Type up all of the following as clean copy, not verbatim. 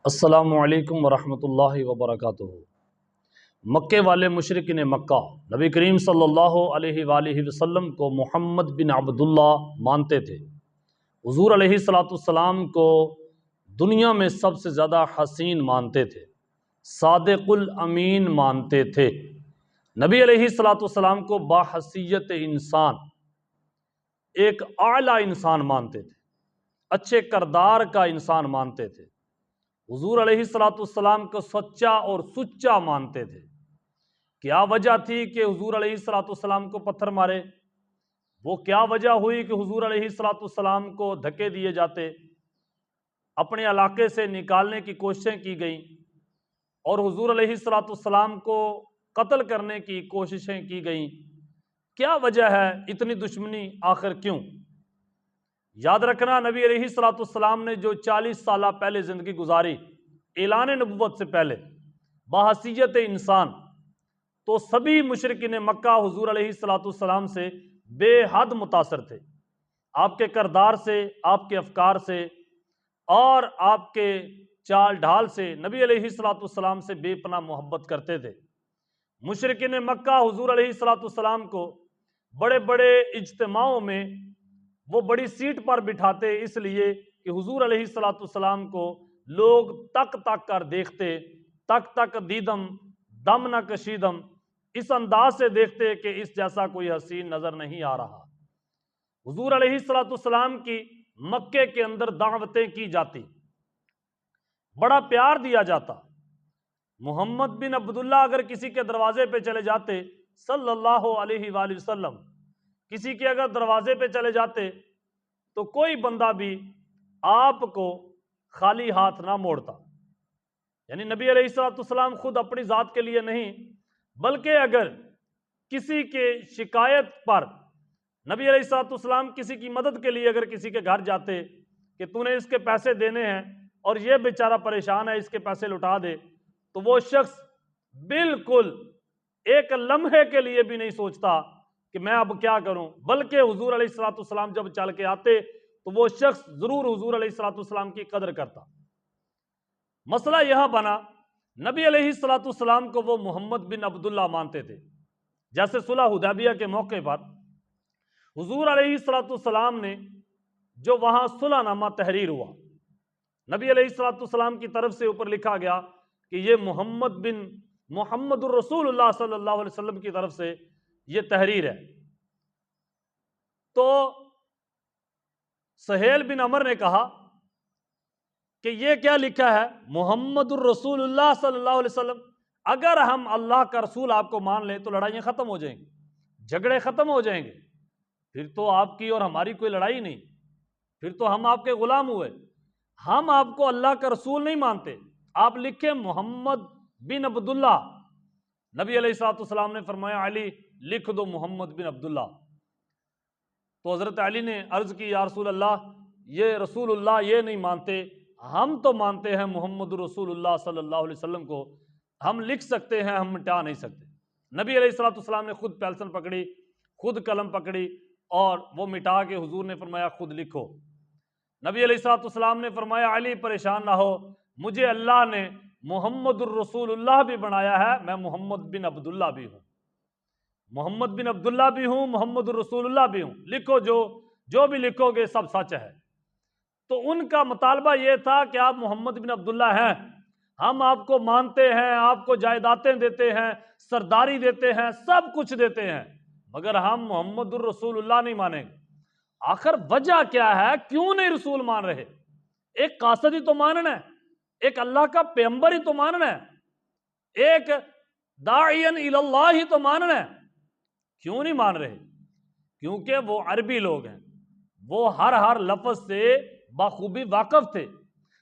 السلام علیکم ورحمۃ اللہ وبرکاتہ۔ مکے والے مشرکین مکہ نبی کریم صلی اللہ علیہ وآلہ وسلم کو محمد بن عبداللہ مانتے تھے۔ حضور علیہ السلام کو دنیا میں سب سے زیادہ حسین مانتے تھے، صادق الامین مانتے تھے۔ نبی علیہ السلام کو باحثیت انسان، ایک اعلیٰ انسان مانتے تھے، اچھے کردار کا انسان مانتے تھے۔ حضور علیہ السلام کو سچا اور سچا مانتے تھے۔ کیا وجہ تھی کہ حضور علیہ السلام کو پتھر مارے؟ وہ کیا وجہ ہوئی کہ حضور علیہ السلام کو دھکے دیے جاتے، اپنے علاقے سے نکالنے کی کوششیں کی گئیں اور حضور علیہ السلام کو قتل کرنے کی کوششیں کی گئیں؟ کیا وجہ ہے اتنی دشمنی؟ آخر کیوں؟ یاد رکھنا، نبی علیہ السلام نے جو 40 سالہ پہلے زندگی گزاری اعلان نبوت سے پہلے بحیثیت انسان، تو سبھی مشرکین مکہ حضور علیہ السلام سے بے حد متاثر تھے۔ آپ کے کردار سے، آپ کے افکار سے اور آپ کے چال ڈھال سے نبی علیہ السلام سے بے پناہ محبت کرتے تھے۔ مشرکین مکہ حضور علیہ السلام کو بڑے بڑے اجتماعوں میں وہ بڑی سیٹ پر بٹھاتے، اس لیے کہ حضور علیہ السلام کو لوگ تک تک کر دیکھتے، تک تک دیدم دم نہ کشیدم، اس انداز سے دیکھتے کہ اس جیسا کوئی حسین نظر نہیں آ رہا۔ حضور علیہ السلام کی مکے کے اندر دعوتیں کی جاتی، بڑا پیار دیا جاتا۔ محمد بن عبداللہ اگر کسی کے دروازے پہ چلے جاتے صلی اللہ علیہ وآلہ وسلم، کسی کے اگر دروازے پہ چلے جاتے تو کوئی بندہ بھی آپ کو خالی ہاتھ نہ موڑتا۔ یعنی نبی علیہ السلام خود اپنی ذات کے لیے نہیں، بلکہ اگر کسی کے شکایت پر نبی علیہ السلام کسی کی مدد کے لیے اگر کسی کے گھر جاتے کہ تو نے اس کے پیسے دینے ہیں اور یہ بیچارہ پریشان ہے، اس کے پیسے لٹا دے، تو وہ شخص بالکل ایک لمحے کے لیے بھی نہیں سوچتا کہ میں اب کیا کروں، بلکہ حضور علیہ السلام جب چل کے آتے تو وہ شخص ضرور حضور علیہ السلام کی قدر کرتا۔ مسئلہ یہاں بنا، نبی علیہ السلام کو وہ محمد بن عبداللہ مانتے تھے۔ جیسے صلح حدیبیہ کے موقع پر حضور علیہ السلام نے جو وہاں صلح نامہ تحریر ہوا، نبی علیہ السلام کی طرف سے اوپر لکھا گیا کہ یہ محمد الرسول اللہ صلی اللہ علیہ وسلم کی طرف سے یہ تحریر ہے۔ تو سہیل بن عمر نے کہا کہ یہ کیا لکھا ہے؟ محمد الرسول اللہ صلی اللہ علیہ وسلم۔ اگر ہم اللہ کا رسول آپ کو مان لیں تو لڑائیاں ختم ہو جائیں گی، جھگڑے ختم ہو جائیں گے، پھر تو آپ کی اور ہماری کوئی لڑائی نہیں، پھر تو ہم آپ کے غلام ہوئے۔ ہم آپ کو اللہ کا رسول نہیں مانتے، آپ لکھیں محمد بن عبداللہ۔ نبی علیہ السلام نے فرمایا علی لکھ دو محمد بن عبداللہ۔ تو حضرت علی نے عرض کی یا رسول اللہ، یہ رسول اللہ یہ نہیں مانتے، ہم تو مانتے ہیں محمد رسول اللہ صلی اللہ علیہ وسلم کو، ہم لکھ سکتے ہیں، ہم مٹا نہیں سکتے۔ نبی علیہ السلام نے خود پینسل پکڑی، خود قلم پکڑی اور وہ مٹا کے حضور نے فرمایا خود لکھو۔ نبی علیہ السلام نے فرمایا علی پریشان نہ ہو، مجھے اللہ نے محمد الرسول اللہ بھی بنایا ہے، میں محمد بن عبداللہ بھی ہوں، محمد بن عبداللہ بھی ہوں، محمد الرسول اللہ بھی ہوں، لکھو جو بھی لکھو گے سب سچ ہے۔ تو ان کا مطالبہ یہ تھا کہ آپ محمد بن عبداللہ ہیں، ہم آپ کو مانتے ہیں، آپ کو جائیدادیں دیتے ہیں، سرداری دیتے ہیں، سب کچھ دیتے ہیں، مگر ہم محمد الرسول اللہ نہیں مانیں گے۔ آخر وجہ کیا ہے؟ کیوں نہیں رسول مان رہے؟ ایک قاصد ہی تو ماننا ہے، ایک اللہ کا پیغمبر ہی تو ماننا ہے، ایک داعین الی اللہ ہی تو ماننا ہے، کیوں نہیں مان رہے؟ کیونکہ وہ عربی لوگ ہیں، وہ ہر لفظ سے بخوبی واقف تھے۔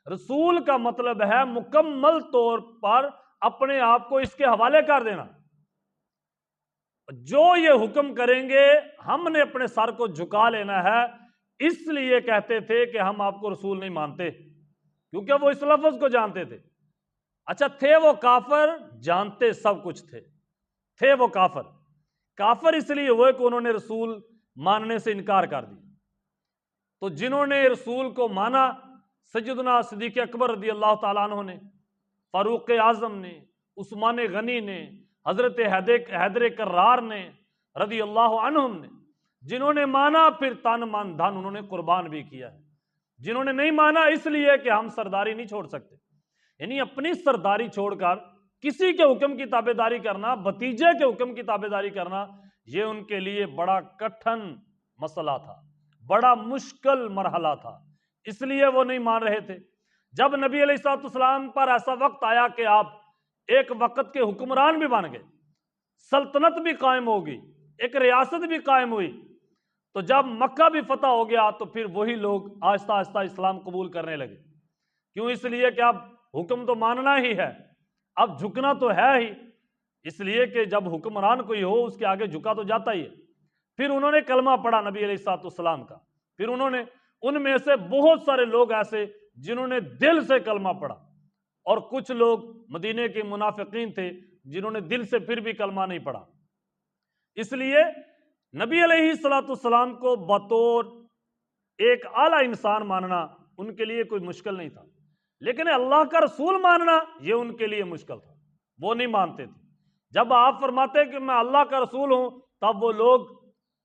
رسول کا مطلب ہے مکمل طور پر اپنے آپ کو اس کے حوالے کر دینا، جو یہ حکم کریں گے ہم نے اپنے سر کو جھکا لینا ہے۔ اس لیے کہتے تھے کہ ہم آپ کو رسول نہیں مانتے، کیونکہ وہ اس لفظ کو جانتے تھے۔ اچھا، تھے وہ کافر، جانتے سب کچھ تھے وہ کافر اس لیے ہوئے کہ انہوں نے رسول ماننے سے انکار کر دیا۔ تو جنہوں نے رسول کو مانا، سیدنا صدیق اکبر رضی اللہ تعالیٰ عنہ نے، فاروق اعظم نے، عثمان غنی نے، حضرت حیدر کرار نے رضی اللہ عنہم نے، جنہوں نے مانا پھر تن من دھن انہوں نے قربان بھی کیا ہے، جنہوں نے نہیں مانا اس لیے کہ ہم سرداری نہیں چھوڑ سکتے، یعنی اپنی سرداری چھوڑ کر کسی کے حکم کی تابعداری کرنا، بھتیجے کے حکم کی تابعداری کرنا، یہ ان کے لیے بڑا کٹھن مسئلہ تھا، بڑا مشکل مرحلہ تھا، اس لیے وہ نہیں مان رہے تھے۔ جب نبی علیہ الصلوۃ والسلام پر ایسا وقت آیا کہ آپ ایک وقت کے حکمران بھی بن گئے، سلطنت بھی قائم ہوگی، ایک ریاست بھی قائم ہوئی، تو جب مکہ بھی فتح ہو گیا تو پھر وہی لوگ آہستہ آہستہ اسلام قبول کرنے لگے۔ کیوں؟ اس لیے کہ اب حکم تو ماننا ہی ہے، اب جھکنا تو ہے ہی، اس لیے کہ جب حکمران کوئی ہو اس کے آگے جھکا تو جاتا ہی ہے۔ پھر انہوں نے کلمہ پڑھا نبی علیہ الصلوۃ والسلام کا، پھر انہوں نے، ان میں سے بہت سارے لوگ ایسے جنہوں نے دل سے کلمہ پڑھا، اور کچھ لوگ مدینے کے منافقین تھے جنہوں نے دل سے پھر بھی کلمہ نہیں پڑھا۔ اس لیے نبی علیہ الصلوۃ والسلام کو بطور ایک اعلیٰ انسان ماننا ان کے لیے کوئی مشکل نہیں تھا، لیکن اللہ کا رسول ماننا یہ ان کے لیے مشکل تھا، وہ نہیں مانتے تھے۔ جب آپ فرماتے کہ میں اللہ کا رسول ہوں تب وہ لوگ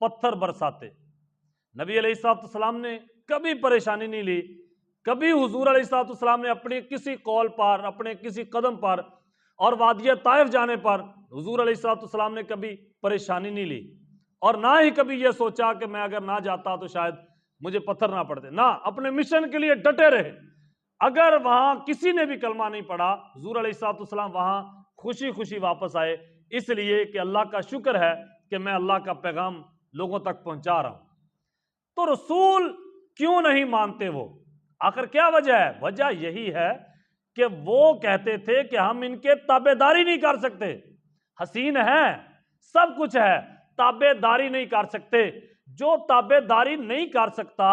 پتھر برساتے۔ نبی علیہ الصلوۃ والسلام نے کبھی پریشانی نہیں لی، کبھی حضور علیہ الصلوۃ والسلام نے اپنی کسی قول پر، اپنے کسی قدم پر اور وادی طائف جانے پر حضور علیہ الصلوۃ والسلام نے کبھی پریشانی نہیں لی، اور نہ ہی کبھی یہ سوچا کہ میں اگر نہ جاتا تو شاید مجھے پتھر نہ پڑتے، نہ، اپنے مشن کے لیے ڈٹے رہے۔ اگر وہاں کسی نے بھی کلمہ نہیں پڑھا، حضور علیہ الصلوۃ والسلام وہاں خوشی خوشی واپس آئے، اس لیے کہ اللہ کا شکر ہے کہ میں اللہ کا پیغام لوگوں تک پہنچا رہا ہوں۔ تو رسول کیوں نہیں مانتے وہ؟ آخر کیا وجہ ہے؟ وجہ یہی ہے کہ وہ کہتے تھے کہ ہم ان کے تابعداری نہیں کر سکتے، حسین ہے، سب کچھ ہے، تابعداری نہیں کر سکتے۔ جو تابعداری نہیں کر سکتا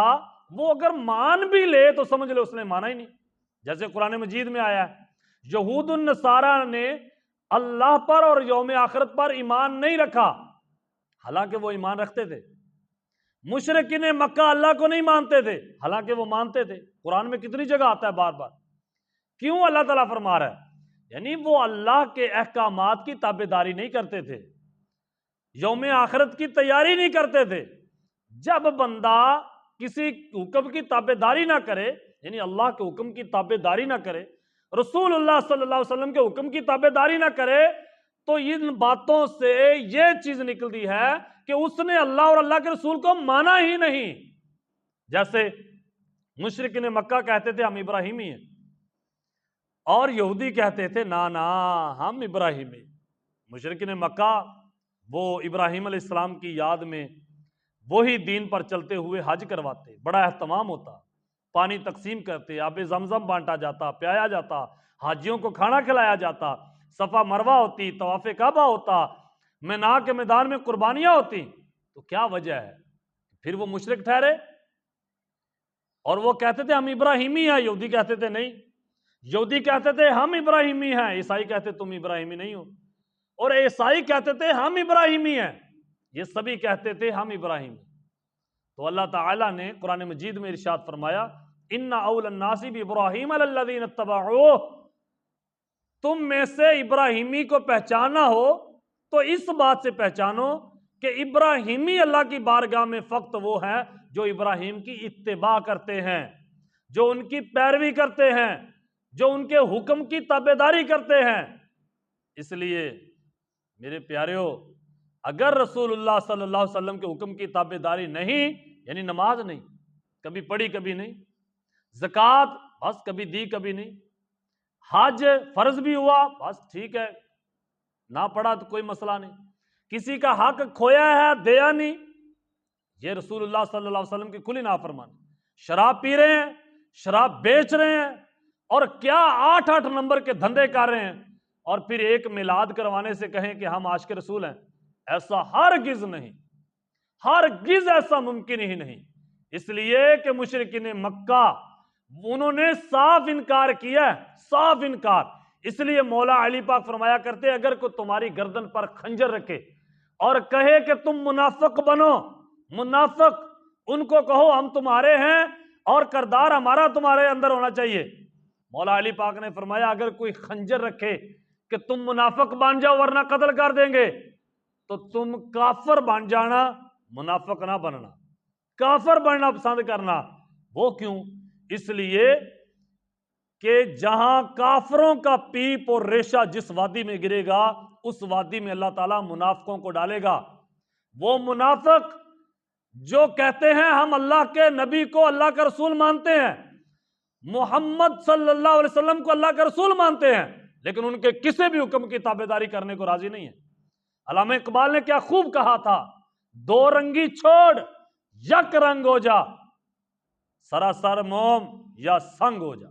وہ اگر مان بھی لے تو سمجھ لے اس نے مانا ہی نہیں۔ جیسے قرآن مجید میں آیا ہے، یہود النصارہ نے اللہ پر اور یوم آخرت پر ایمان نہیں رکھا، حالانکہ وہ ایمان رکھتے تھے۔ مشرکین مکہ اللہ کو نہیں مانتے تھے، حالانکہ وہ مانتے تھے۔ قرآن میں کتنی جگہ آتا ہے بار بار۔ کیوں اللہ تعالیٰ فرما رہا ہے؟ یعنی وہ اللہ کے احکامات کی تابعداری نہیں کرتے تھے، یوم آخرت کی تیاری نہیں کرتے تھے۔ جب بندہ کسی حکم کی تابعداری نہ کرے، یعنی اللہ کے حکم کی تابعداری نہ کرے، رسول اللہ صلی اللہ علیہ وسلم کے حکم کی تابعداری نہ کرے، تو ان باتوں سے یہ چیز نکلتی ہے کہ اس نے اللہ اور اللہ کے رسول کو مانا ہی نہیں۔ جیسے مشرکین مکہ کہتے تھے ہم ابراہیمی ہیں، اور یہودی کہتے تھے نا نا ہم ابراہیمی۔ مشرکین مکہ وہ ابراہیم علیہ السلام کی یاد میں وہی دین پر چلتے ہوئے حج کرواتے، بڑا اہتمام ہوتا، پانی تقسیم کرتے، آب زمزم بانٹا جاتا، پیا جاتا، حاجیوں کو کھانا کھلایا جاتا، صفا مروہ ہوتی، طواف کعبہ ہوتا، مینا کے میدان میں قربانیاں ہوتی۔ تو کیا وجہ ہے؟ پھر وہ مشرک ٹھہرے، اور وہ کہتے تھے ہم ابراہیمی ہیں، یہودی کہتے تھے نہیں، یہودی کہتے تھے ہم ابراہیمی ہیں، عیسائی کہتے تم ابراہیمی نہیں ہو، اور عیسائی کہتے تھے ہم ابراہیمی ہیں، یہ سبھی کہتے تھے ہم ابراہیمی۔ تو اللہ تعالیٰ نے قرآن مجید میں ارشاد فرمایا ان اول الناس بابراہیم الذین اتبعوہ، تم میں سے ابراہیمی کو پہچانا ہو تو اس بات سے پہچانو کہ ابراہیمی اللہ کی بارگاہ میں فقط وہ ہیں جو ابراہیم کی اتباع کرتے ہیں، جو ان کی پیروی کرتے ہیں، جو ان کے حکم کی تابعداری کرتے ہیں۔ اس لیے میرے پیاریو، اگر رسول اللہ صلی اللہ علیہ وسلم کے حکم کی تابعداری نہیں، یعنی نماز نہیں، کبھی پڑھی کبھی نہیں، زکوٰۃ بس کبھی دی کبھی نہیں، حج فرض بھی ہوا بس ٹھیک ہے، نہ پڑھا تو کوئی مسئلہ نہیں، کسی کا حق کھویا ہے دیا نہیں، یہ رسول اللہ صلی اللہ علیہ وسلم کی کھلی نافرمانی۔ شراب پی رہے ہیں، شراب بیچ رہے ہیں، اور کیا 8 نمبر کے دھندے کر رہے ہیں، اور پھر ایک میلاد کروانے سے کہیں کہ ہم عاشق رسول ہیں، ایسا ہرگز نہیں، ہرگز ایسا ممکن ہی نہیں۔ اس لیے کہ مشرکین مکہ انہوں نے صاف انکار کیا، صاف انکار۔ اس لیے مولا علی پاک فرمایا کرتے اگر کوئی تمہاری گردن پر خنجر رکھے اور کہے کہ تم منافق بنو، منافق، ان کو کہو ہم تمہارے ہیں، اور کردار ہمارا تمہارے اندر ہونا چاہیے۔ مولا علی پاک نے فرمایا اگر کوئی خنجر رکھے کہ تم منافق بن جاؤ ورنہ قتل کر دیں گے، تو تم کافر بن جانا، منافق نہ بننا، کافر بننا پسند کرنا۔ وہ کیوں؟ اس لیے کہ جہاں کافروں کا پیپ اور ریشہ جس وادی میں گرے گا، اس وادی میں اللہ تعالیٰ منافقوں کو ڈالے گا۔ وہ منافق جو کہتے ہیں ہم اللہ کے نبی کو اللہ کا رسول مانتے ہیں، محمد صلی اللہ علیہ وسلم کو اللہ کا رسول مانتے ہیں، لیکن ان کے کسی بھی حکم کی تابعداری کرنے کو راضی نہیں ہے۔ علامہ اقبال نے کیا خوب کہا تھا، دو رنگی چھوڑ یک رنگ ہو جا، سراسر موم یا سنگ ہو جا۔